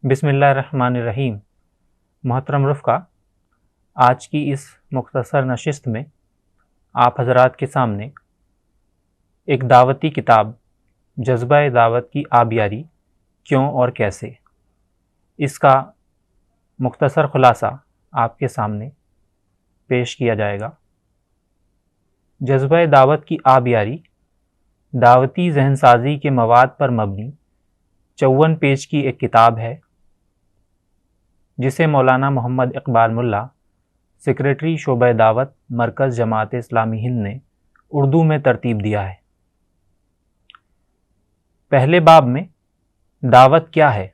بسم اللہ الرحمن الرحیم۔ محترم رفقا، آج کی اس مختصر نشست میں آپ حضرات کے سامنے ایک دعوتی کتاب جذبہ دعوت کی آبیاری کیوں اور کیسے، اس کا مختصر خلاصہ آپ کے سامنے پیش کیا جائے گا۔ جذبہ دعوت کی آبیاری دعوتی ذہن سازی کے مواد پر مبنی 54 پیج کی ایک کتاب ہے، جسے مولانا محمد اقبال ملا، سیکریٹری شعبہ دعوت، مرکز جماعت اسلامی ہند نے اردو میں ترتیب دیا ہے۔ پہلے باب میں دعوت کیا ہے،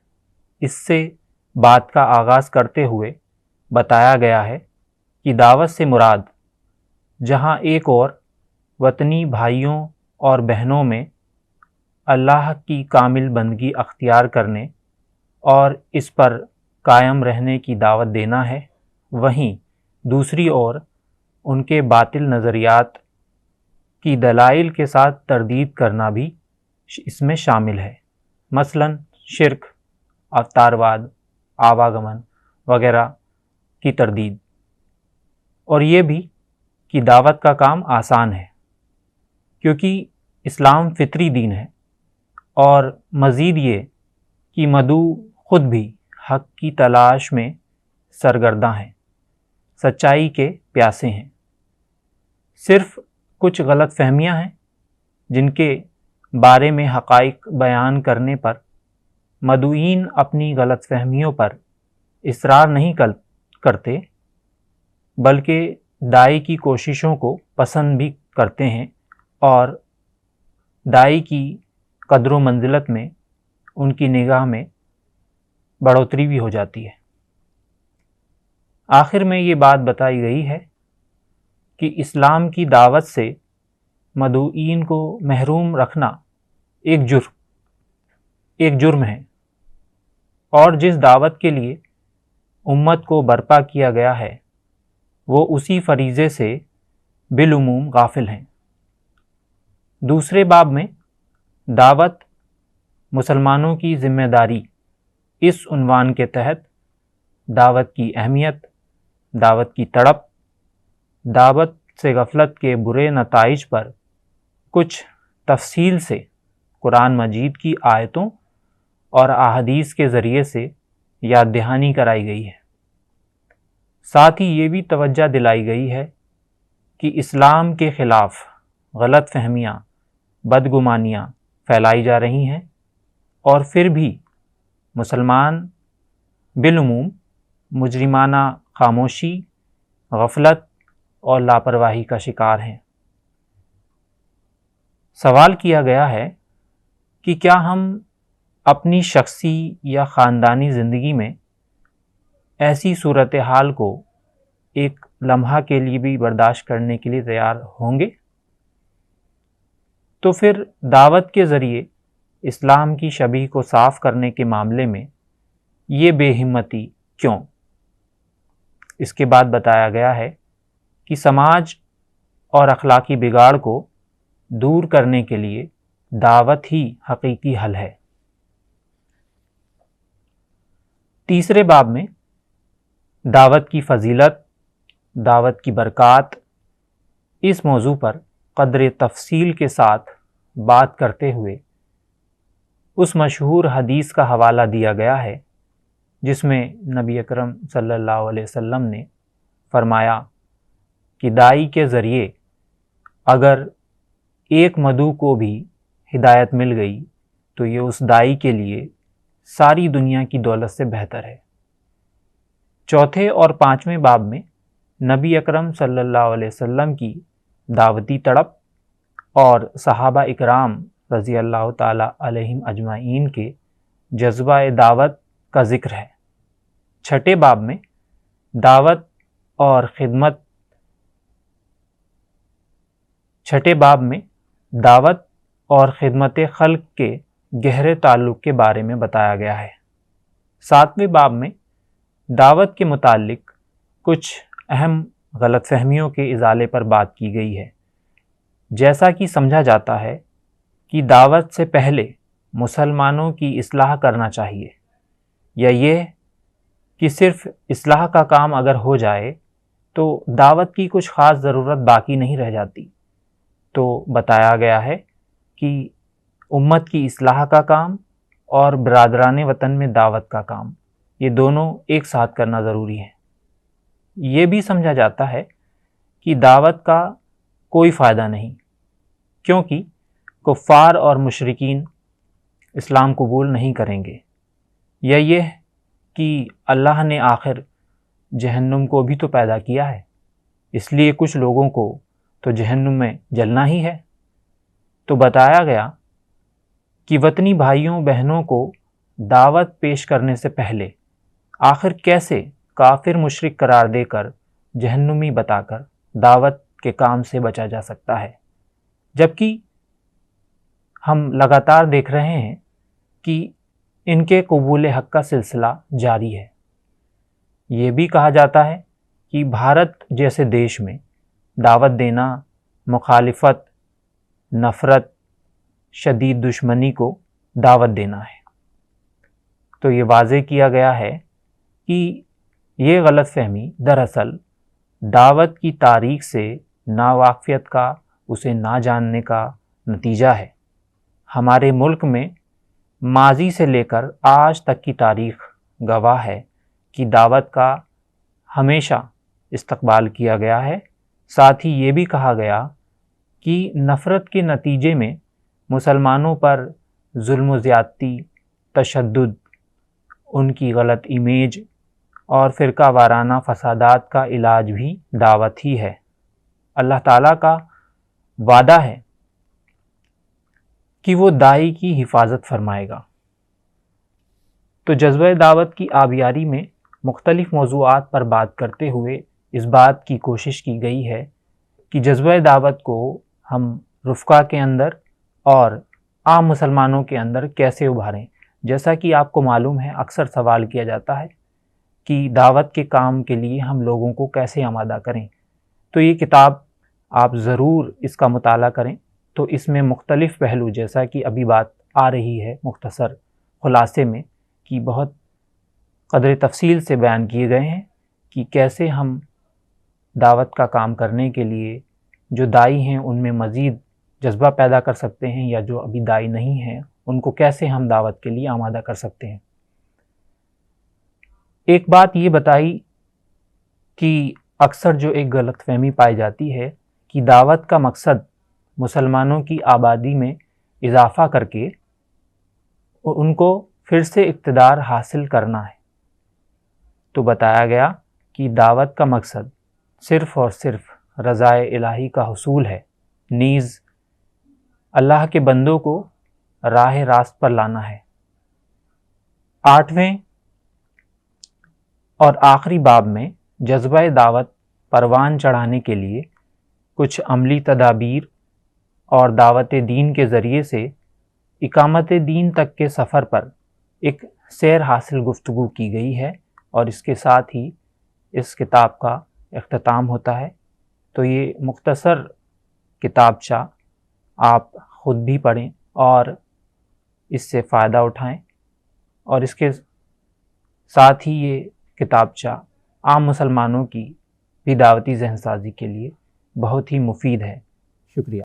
اس سے بات کا آغاز کرتے ہوئے بتایا گیا ہے کہ دعوت سے مراد جہاں ایک اور وطنی بھائیوں اور بہنوں میں اللہ کی کامل بندگی اختیار کرنے اور اس پر قائم رہنے کی دعوت دینا ہے، وہیں دوسری اور ان کے باطل نظریات کی دلائل کے ساتھ تردید کرنا بھی اس میں شامل ہے، مثلاً شرک، اوتارواد، آواگمن وغیرہ کی تردید، اور یہ بھی کہ دعوت کا کام آسان ہے کیونکہ اسلام فطری دین ہے، اور مزید یہ کہ مدعو خود بھی حق کی تلاش میں سرگرداں ہیں، سچائی کے پیاسے ہیں۔ صرف کچھ غلط فہمیاں ہیں جن کے بارے میں حقائق بیان کرنے پر مدعوین اپنی غلط فہمیوں پر اصرار نہیں کرتے، بلکہ داعی کی کوششوں کو پسند بھی کرتے ہیں اور داعی کی قدر و منزلت میں ان کی نگاہ میں بڑھوتری بھی ہو جاتی ہے۔ آخر میں یہ بات بتائی گئی ہے کہ اسلام کی دعوت سے مدعوین کو محروم رکھنا ایک جرم ہے، اور جس دعوت کے لیے امت کو برپا کیا گیا ہے وہ اسی فریضے سے بالعموم غافل ہیں۔ دوسرے باب میں دعوت مسلمانوں کی ذمہ داری، اس عنوان کے تحت دعوت کی اہمیت، دعوت کی تڑپ، دعوت سے غفلت کے برے نتائج پر کچھ تفصیل سے قرآن مجید کی آیتوں اور احادیث کے ذریعے سے یاد دہانی کرائی گئی ہے۔ ساتھ ہی یہ بھی توجہ دلائی گئی ہے کہ اسلام کے خلاف غلط فہمیاں، بدگمانیاں پھیلائی جا رہی ہیں، اور پھر بھی مسلمان بالعموم مجرمانہ خاموشی، غفلت اور لاپرواہی کا شکار ہیں۔ سوال کیا گیا ہے کہ کیا ہم اپنی شخصی یا خاندانی زندگی میں ایسی صورتحال کو ایک لمحہ کے لیے بھی برداشت کرنے کے لیے تیار ہوں گے؟ تو پھر دعوت کے ذریعے اسلام کی شبیہ کو صاف کرنے کے معاملے میں یہ بے ہمتی کیوں؟ اس کے بعد بتایا گیا ہے کہ سماج اور اخلاقی بگاڑ کو دور کرنے کے لیے دعوت ہی حقیقی حل ہے۔ تیسرے باب میں دعوت کی فضیلت، دعوت کی برکات، اس موضوع پر قدر تفصیل کے ساتھ بات کرتے ہوئے اس مشہور حدیث کا حوالہ دیا گیا ہے جس میں نبی اکرم صلی اللہ علیہ وسلم نے فرمایا کہ داعی کے ذریعے اگر ایک مدعو کو بھی ہدایت مل گئی تو یہ اس داعی کے لیے ساری دنیا کی دولت سے بہتر ہے۔ چوتھے اور پانچویں باب میں نبی اکرم صلی اللہ علیہ وسلم کی دعوتی تڑپ اور صحابہ اکرام رضی اللہ تعالی علیہم اجمعین کے جذبہ دعوت کا ذکر ہے۔ چھٹے باب میں دعوت اور خدمت خلق کے گہرے تعلق کے بارے میں بتایا گیا ہے۔ ساتویں باب میں دعوت کے متعلق کچھ اہم غلط فہمیوں کے ازالے پر بات کی گئی ہے، جیسا کہ سمجھا جاتا ہے کہ دعوت سے پہلے مسلمانوں کی اصلاح کرنا چاہیے، یا یہ کہ صرف اصلاح کا کام اگر ہو جائے تو دعوت کی کچھ خاص ضرورت باقی نہیں رہ جاتی؟ تو بتایا گیا ہے کہ امت کی اصلاح کا کام اور برادران وطن میں دعوت کا کام، یہ دونوں ایک ساتھ کرنا ضروری ہے۔ یہ بھی سمجھا جاتا ہے کہ دعوت کا کوئی فائدہ نہیں، کیونکہ کفار اور مشرکین اسلام قبول نہیں کریں گے، یا یہ کہ اللہ نے آخر جہنم کو بھی تو پیدا کیا ہے، اس لیے کچھ لوگوں کو تو جہنم میں جلنا ہی ہے۔ تو بتایا گیا کہ وطنی بھائیوں بہنوں کو دعوت پیش کرنے سے پہلے آخر کیسے کافر مشرک قرار دے کر جہنمی بتا کر دعوت کے کام سے بچا جا سکتا ہے، جبکہ ہم لگاتار دیکھ رہے ہیں کہ ان کے قبول حق کا سلسلہ جاری ہے۔ یہ بھی کہا جاتا ہے کہ بھارت جیسے دیش میں دعوت دینا مخالفت، نفرت، شدید دشمنی کو دعوت دینا ہے۔ تو یہ واضح کیا گیا ہے کہ یہ غلط فہمی دراصل دعوت کی تاریخ سے ناواقفیت کا، اسے نہ جاننے کا نتیجہ ہے۔ ہمارے ملک میں ماضی سے لے کر آج تک کی تاریخ گواہ ہے کہ دعوت کا ہمیشہ استقبال کیا گیا ہے۔ ساتھ ہی یہ بھی کہا گیا کہ نفرت کے نتیجے میں مسلمانوں پر ظلم و زیادتی، تشدد، ان کی غلط امیج اور فرقہ وارانہ فسادات کا علاج بھی دعوت ہی ہے۔ اللہ تعالیٰ کا وعدہ ہے کہ وہ داعی کی حفاظت فرمائے گا۔ تو جذبہ دعوت کی آبیاری میں مختلف موضوعات پر بات کرتے ہوئے اس بات کی کوشش کی گئی ہے کہ جذبہ دعوت کو ہم رفقا کے اندر اور عام مسلمانوں کے اندر کیسے ابھاریں۔ جیسا کہ آپ کو معلوم ہے، اکثر سوال کیا جاتا ہے کہ دعوت کے کام کے لیے ہم لوگوں کو کیسے آمادہ کریں۔ تو یہ کتاب آپ ضرور اس کا مطالعہ کریں۔ تو اس میں مختلف پہلو، جیسا کہ ابھی بات آ رہی ہے مختصر خلاصے میں، کہ بہت قدر تفصیل سے بیان کیے گئے ہیں کہ کیسے ہم دعوت کا کام کرنے کے لیے جو داعی ہیں ان میں مزید جذبہ پیدا کر سکتے ہیں، یا جو ابھی داعی نہیں ہیں ان کو کیسے ہم دعوت کے لیے آمادہ کر سکتے ہیں۔ ایک بات یہ بتائی کہ اکثر جو ایک غلط فہمی پائی جاتی ہے کہ دعوت کا مقصد مسلمانوں کی آبادی میں اضافہ کر کے ان کو پھر سے اقتدار حاصل کرنا ہے۔ تو بتایا گیا کہ دعوت کا مقصد صرف اور صرف رضائے الہی کا حصول ہے، نیز اللہ کے بندوں کو راہ راست پر لانا ہے۔ 8ویں اور آخری باب میں جذبہ دعوت پروان چڑھانے کے لیے کچھ عملی تدابیر اور دعوت دین کے ذریعے سے اقامت دین تک کے سفر پر ایک سیر حاصل گفتگو کی گئی ہے، اور اس کے ساتھ ہی اس کتاب کا اختتام ہوتا ہے۔ تو یہ مختصر کتابچہ آپ خود بھی پڑھیں اور اس سے فائدہ اٹھائیں، اور اس کے ساتھ ہی یہ کتابچہ عام مسلمانوں کی بھی دعوتی ذہن سازی کے لیے بہت ہی مفید ہے۔ شکریہ۔